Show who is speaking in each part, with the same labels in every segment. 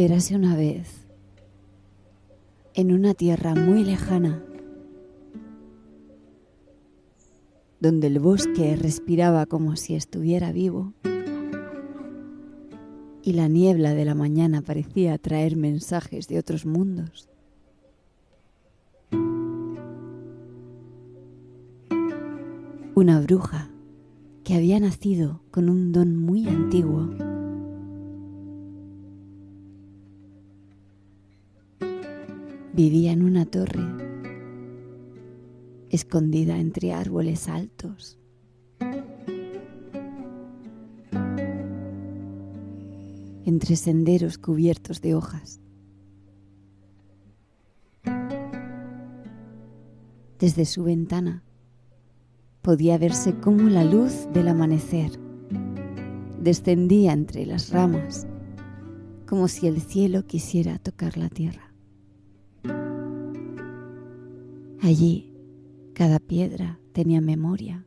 Speaker 1: Érase una vez, en una tierra muy lejana, donde el bosque respiraba como si estuviera vivo y la niebla de la mañana parecía traer mensajes de otros mundos. Una bruja que había nacido con un don muy antiguo vivía en una torre escondida entre árboles altos. Entre senderos cubiertos de hojas. Desde su ventana podía verse cómo la luz del amanecer descendía entre las ramas, como si el cielo quisiera tocar la tierra. Allí, cada piedra tenía memoria.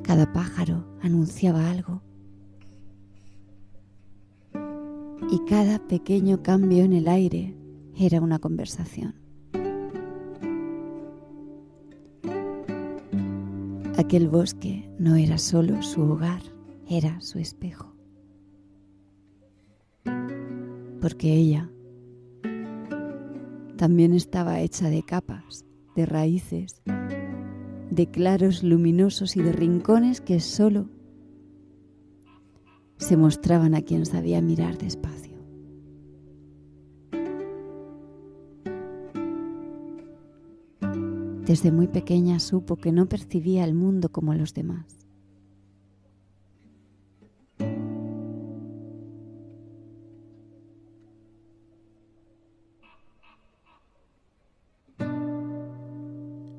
Speaker 1: Cada pájaro anunciaba algo. Y cada pequeño cambio en el aire era una conversación. Aquel bosque no era solo su hogar, era su espejo. Porque ella también estaba hecha de capas, de raíces, de claros luminosos y de rincones que solo se mostraban a quien sabía mirar despacio. Desde muy pequeña supo que no percibía el mundo como los demás.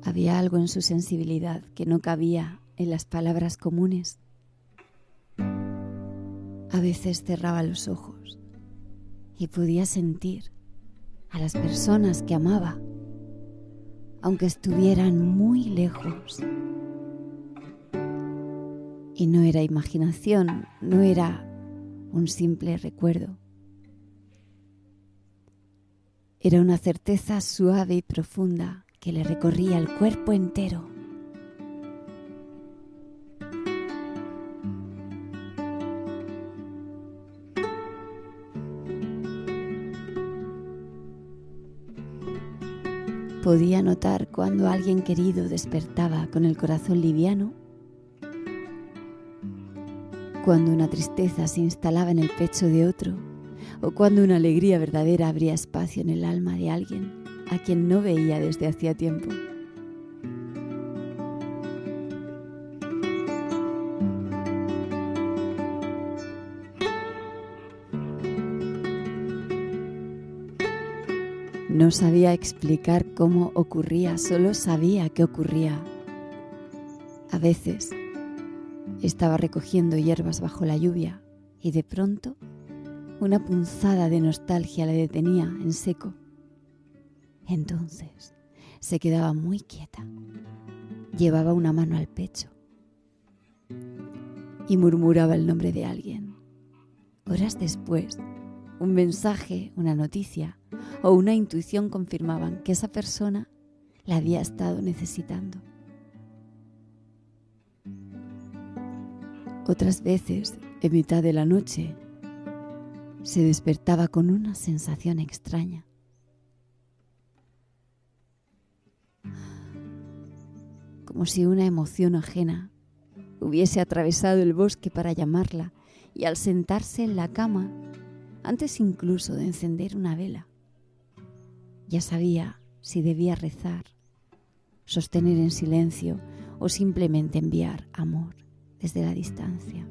Speaker 1: Había algo en su sensibilidad que no cabía en las palabras comunes. A veces cerraba los ojos y podía sentir a las personas que amaba, aunque estuvieran muy lejos. Y no era imaginación, no era un simple recuerdo. Era una certeza suave y profunda que le recorría el cuerpo entero. Podía notar cuando alguien querido despertaba con el corazón liviano, cuando una tristeza se instalaba en el pecho de otro, o cuando una alegría verdadera abría espacio en el alma de alguien a quien no veía desde hacía tiempo. No sabía explicar cómo ocurría, solo sabía que ocurría. A veces estaba recogiendo hierbas bajo la lluvia y de pronto una punzada de nostalgia la detenía en seco. Entonces se quedaba muy quieta, llevaba una mano al pecho y murmuraba el nombre de alguien. Horas después, un mensaje, una noticia o una intuición confirmaban que esa persona la había estado necesitando. Otras veces, en mitad de la noche, se despertaba con una sensación extraña. Como si una emoción ajena hubiese atravesado el bosque para llamarla, y al sentarse en la cama, antes incluso de encender una vela, ya sabía si debía rezar, sostener en silencio o simplemente enviar amor desde la distancia.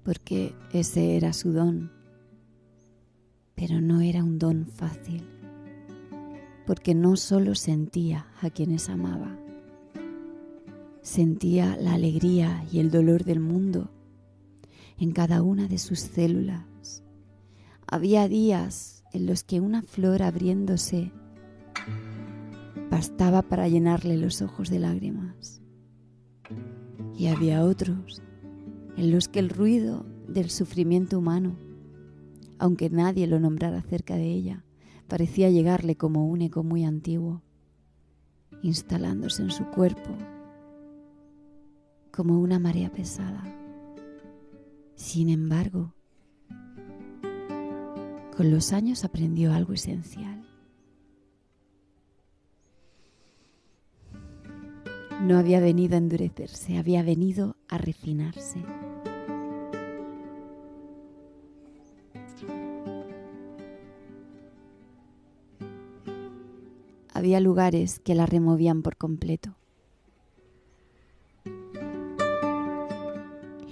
Speaker 1: Porque ese era su don, pero no era un don fácil, porque no solo sentía a quienes amaba, sentía la alegría y el dolor del mundo en cada una de sus células. Había días en los que una flor abriéndose bastaba para llenarle los ojos de lágrimas. Y había otros en los que el ruido del sufrimiento humano, aunque nadie lo nombrara cerca de ella, parecía llegarle como un eco muy antiguo, instalándose en su cuerpo como una marea pesada. Sin embargo, con los años aprendió algo esencial. No había venido a endurecerse, había venido a refinarse. Había lugares que la removían por completo.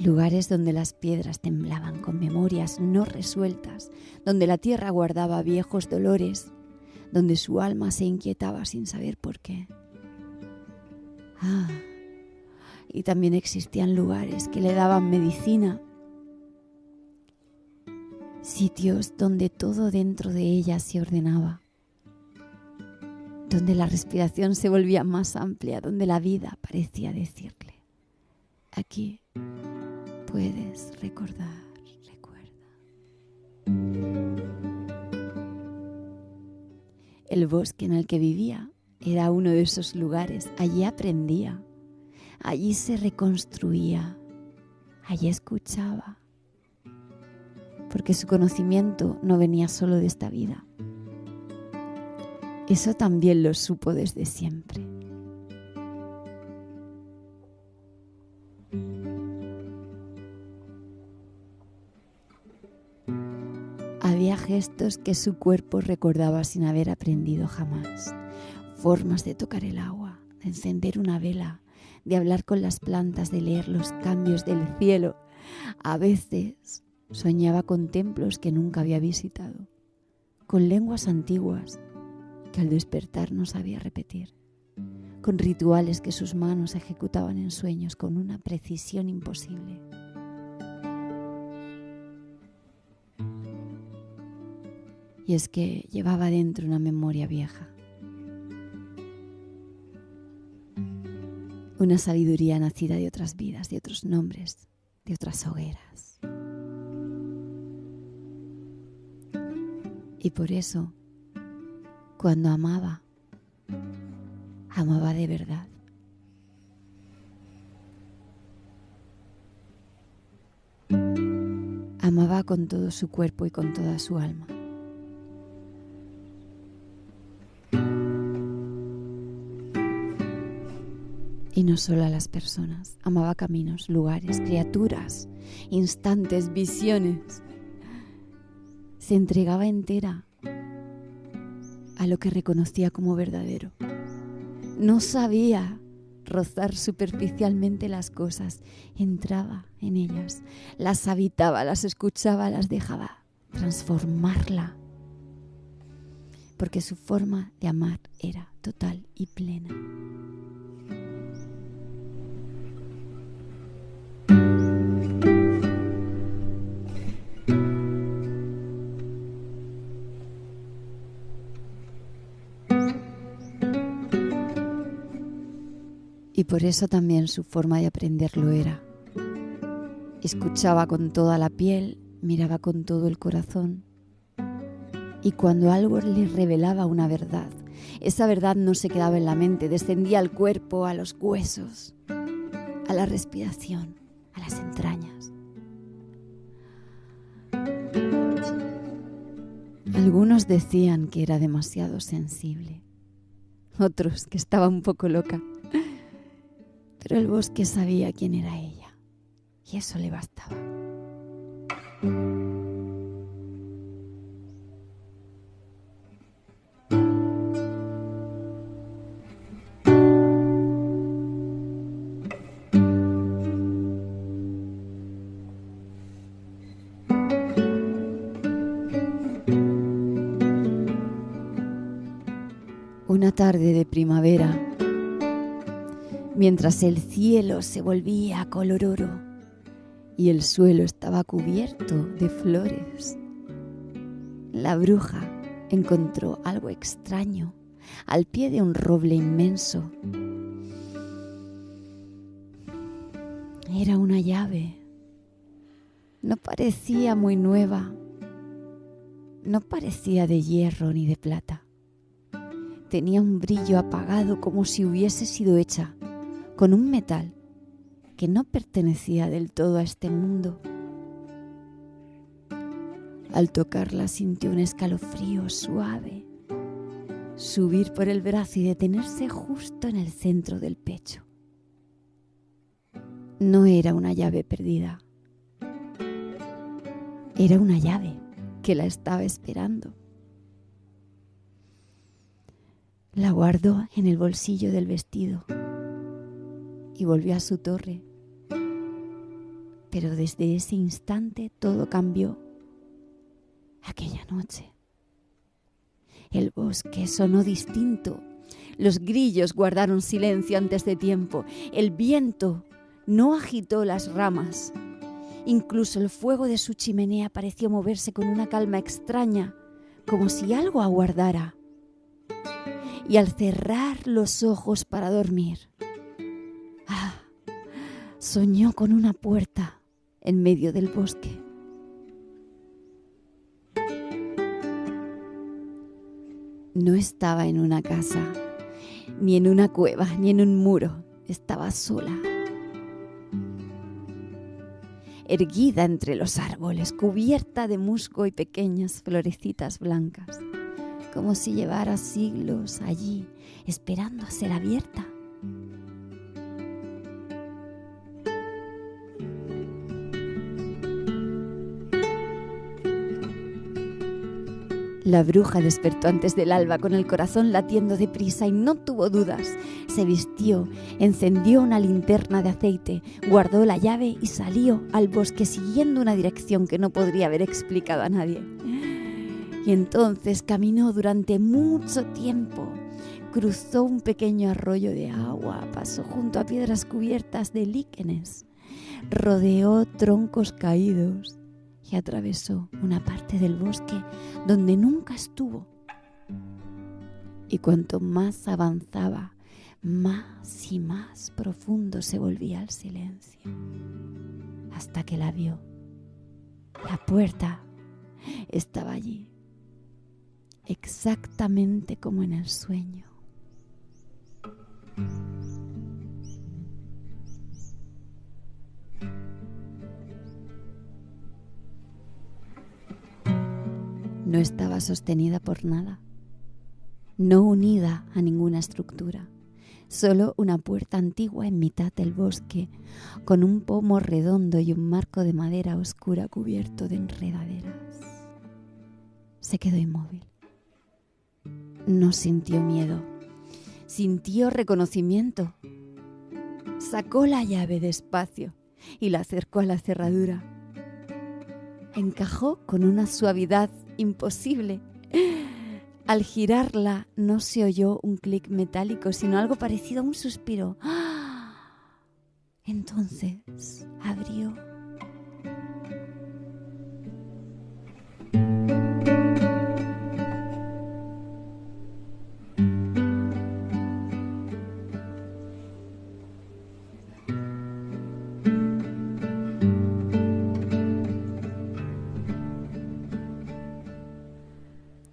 Speaker 1: Lugares donde las piedras temblaban con memorias no resueltas, donde la tierra guardaba viejos dolores, donde su alma se inquietaba sin saber por qué. Y también existían lugares que le daban medicina, sitios donde todo dentro de ella se ordenaba, donde la respiración se volvía más amplia, donde la vida parecía decirle: aquí puedes recordar, recuerda. El bosque en el que vivía era uno de esos lugares. Allí aprendía, allí se reconstruía, allí escuchaba, porque su conocimiento no venía solo de esta vida. Eso también lo supo desde siempre. Había gestos que su cuerpo recordaba sin haber aprendido jamás. Formas de tocar el agua, de encender una vela, de hablar con las plantas, de leer los cambios del cielo. A veces soñaba con templos que nunca había visitado, con lenguas antiguas que al despertar no sabía repetir, con rituales que sus manos ejecutaban en sueños con una precisión imposible. Y es que llevaba dentro una memoria vieja, una sabiduría nacida de otras vidas, de otros nombres, de otras hogueras. Y por eso, cuando amaba, amaba de verdad. Amaba con todo su cuerpo y con toda su alma. Y no solo a las personas, amaba caminos, lugares, criaturas, instantes, visiones. Se entregaba entera a lo que reconocía como verdadero. No sabía rozar superficialmente las cosas, entraba en ellas, las habitaba, las escuchaba, las dejaba transformarla. Porque su forma de amar era total y plena. Y por eso también su forma de aprender lo era. Escuchaba con toda la piel, miraba con todo el corazón. Y cuando algo le revelaba una verdad, esa verdad no se quedaba en la mente, descendía al cuerpo, a los huesos, a la respiración, a las entrañas. Algunos decían que era demasiado sensible, otros que estaba un poco loca. Pero el bosque sabía quién era ella, y eso le bastaba. Una tarde de primavera, mientras el cielo se volvía color oro y el suelo estaba cubierto de flores, la bruja encontró algo extraño al pie de un roble inmenso. Era una llave. No parecía muy nueva. No parecía de hierro ni de plata. Tenía un brillo apagado como si hubiese sido hecha con un metal que no pertenecía del todo a este mundo. Al tocarla sintió un escalofrío suave subir por el brazo y detenerse justo en el centro del pecho. No era una llave perdida. Era una llave que la estaba esperando. La guardó en el bolsillo del vestido y volvió a su torre. Pero desde ese instante todo cambió. Aquella noche, el bosque sonó distinto. Los grillos guardaron silencio antes de tiempo. El viento no agitó las ramas. Incluso el fuego de su chimenea pareció moverse con una calma extraña, como si algo aguardara. Y al cerrar los ojos para dormir, soñó con una puerta en medio del bosque. No estaba en una casa, ni en una cueva, ni en un muro. Estaba sola, erguida entre los árboles, cubierta de musgo y pequeñas florecitas blancas, como si llevara siglos allí, esperando a ser abierta. La bruja despertó antes del alba con el corazón latiendo deprisa y no tuvo dudas. Se vistió, encendió una linterna de aceite, guardó la llave y salió al bosque siguiendo una dirección que no podría haber explicado a nadie. Y entonces caminó durante mucho tiempo. Cruzó un pequeño arroyo de agua, pasó junto a piedras cubiertas de líquenes, rodeó troncos caídos y atravesó una parte del bosque donde nunca estuvo. Y cuanto más avanzaba, más y más profundo se volvía el silencio, hasta que la vio. La puerta estaba allí, exactamente como en el sueño. No estaba sostenida por nada, no unida a ninguna estructura, solo una puerta antigua en mitad del bosque, con un pomo redondo y un marco de madera oscura cubierto de enredaderas. Se quedó inmóvil. No sintió miedo, sintió reconocimiento. Sacó la llave despacio y la acercó a la cerradura. Encajó con una suavidad imposible. Al girarla no se oyó un clic metálico, sino algo parecido a un suspiro. Entonces abrió.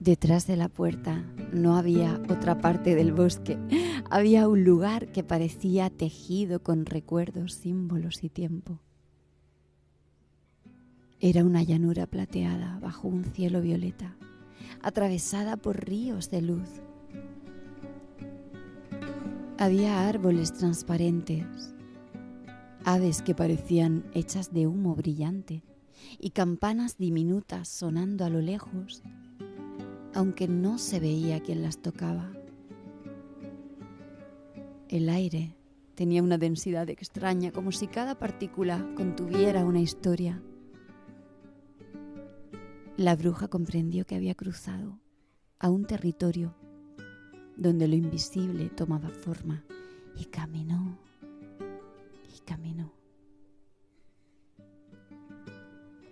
Speaker 1: Detrás de la puerta no había otra parte del bosque. Había un lugar que parecía tejido con recuerdos, símbolos y tiempo. Era una llanura plateada bajo un cielo violeta, atravesada por ríos de luz. Había árboles transparentes, aves que parecían hechas de humo brillante y campanas diminutas sonando a lo lejos, aunque no se veía quién las tocaba. El aire tenía una densidad extraña, como si cada partícula contuviera una historia. La bruja comprendió que había cruzado a un territorio donde lo invisible tomaba forma, y caminó y caminó.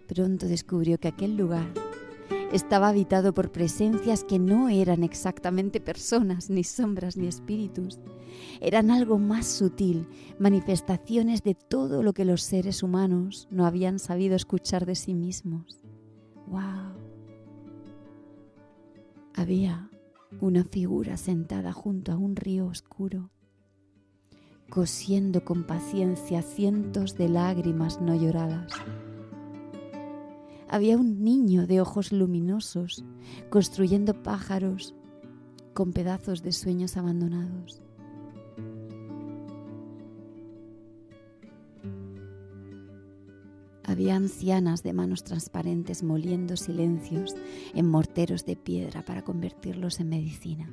Speaker 1: Pronto descubrió que aquel lugar estaba habitado por presencias que no eran exactamente personas, ni sombras, ni espíritus. Eran algo más sutil, manifestaciones de todo lo que los seres humanos no habían sabido escuchar de sí mismos. ¡Wow! Había una figura sentada junto a un río oscuro, cosiendo con paciencia cientos de lágrimas no lloradas. Había un niño de ojos luminosos construyendo pájaros con pedazos de sueños abandonados. Había ancianas de manos transparentes moliendo silencios en morteros de piedra para convertirlos en medicina.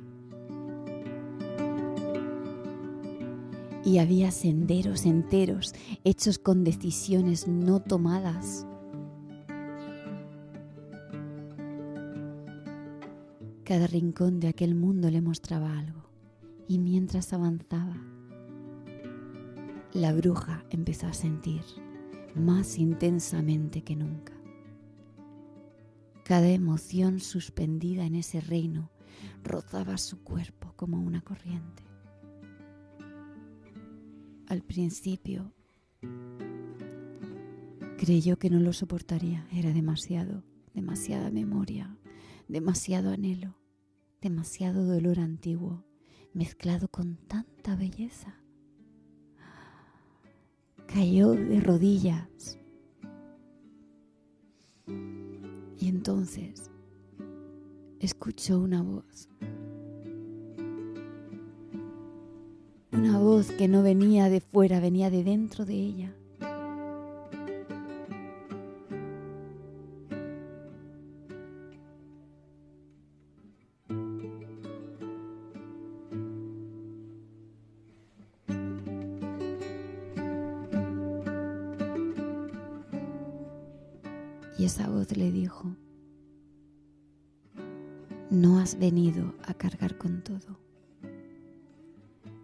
Speaker 1: Y había senderos enteros hechos con decisiones no tomadas. Cada rincón de aquel mundo le mostraba algo, y mientras avanzaba, la bruja empezó a sentir más intensamente que nunca. Cada emoción suspendida en ese reino rozaba su cuerpo como una corriente. Al principio creyó que no lo soportaría, era demasiada memoria, demasiado anhelo, demasiado dolor antiguo, mezclado con tanta belleza. Cayó de rodillas y entonces escuchó una voz que no venía de fuera, venía de dentro de ella. Y esa voz le dijo: no has venido a cargar con todo.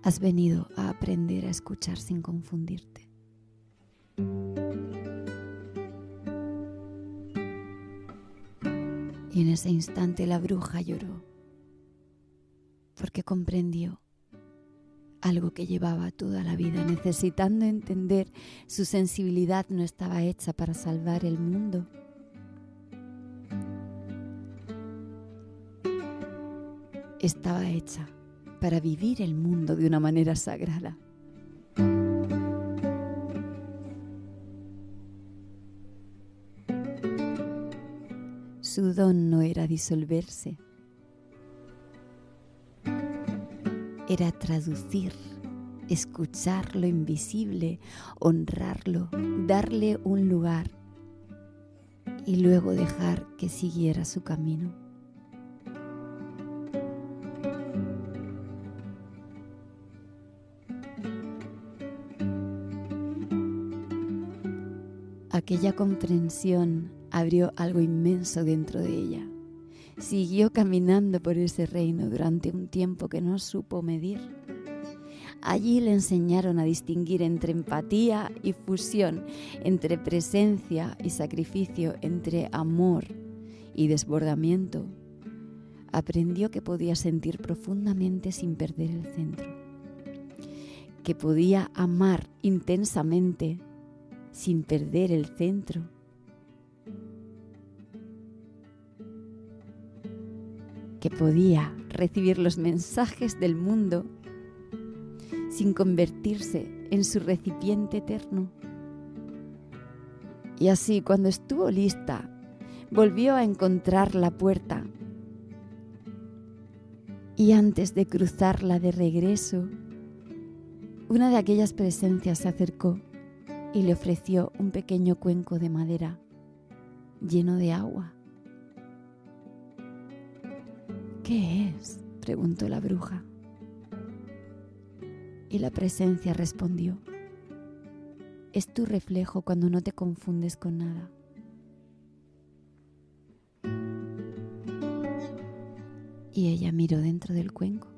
Speaker 1: Has venido a aprender a escuchar sin confundirte. Y en ese instante la bruja lloró, porque comprendió algo que llevaba toda la vida necesitando entender. Su sensibilidad no estaba hecha para salvar el mundo. Estaba hecha para vivir el mundo de una manera sagrada. Su don no era disolverse, era traducir, escuchar lo invisible, honrarlo, darle un lugar y luego dejar que siguiera su camino. Aquella comprensión abrió algo inmenso dentro de ella. Siguió caminando por ese reino durante un tiempo que no supo medir. Allí le enseñaron a distinguir entre empatía y fusión, entre presencia y sacrificio, entre amor y desbordamiento. Aprendió que podía sentir profundamente sin perder el centro, que podía amar intensamente sin perder el centro, que podía recibir los mensajes del mundo sin convertirse en su recipiente eterno. Y así, cuando estuvo lista, volvió a encontrar la puerta. Y antes de cruzarla de regreso, una de aquellas presencias se acercó y le ofreció un pequeño cuenco de madera lleno de agua. ¿Qué es?, preguntó la bruja. Y la presencia respondió: es tu reflejo cuando no te confundes con nada. Y ella miró dentro del cuenco,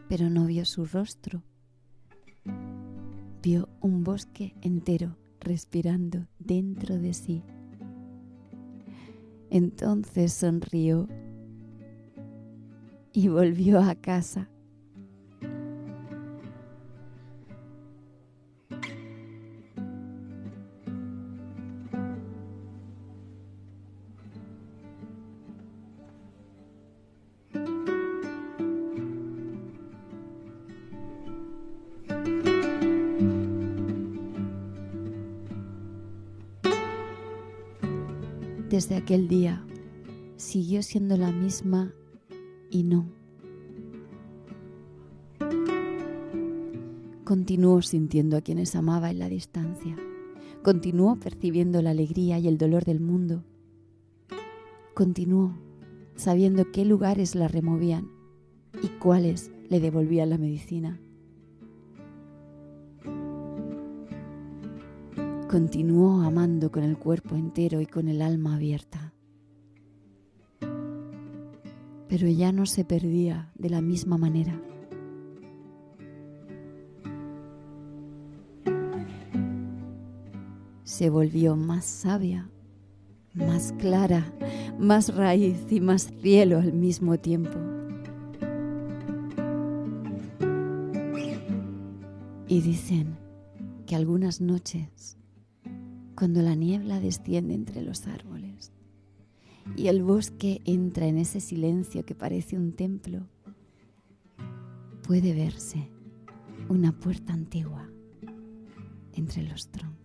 Speaker 1: pero no vio su rostro. Vio un bosque entero respirando dentro de sí. Entonces sonrió y volvió a casa. Desde aquel día siguió siendo la misma y no. Continuó sintiendo a quienes amaba en la distancia. Continuó percibiendo la alegría y el dolor del mundo. Continuó sabiendo qué lugares la removían y cuáles le devolvían la medicina. Continuó amando con el cuerpo entero y con el alma abierta. Pero ya no se perdía de la misma manera. Se volvió más sabia, más clara, más raíz y más cielo al mismo tiempo. Y dicen que algunas noches, cuando la niebla desciende entre los árboles y el bosque entra en ese silencio que parece un templo, puede verse una puerta antigua entre los troncos.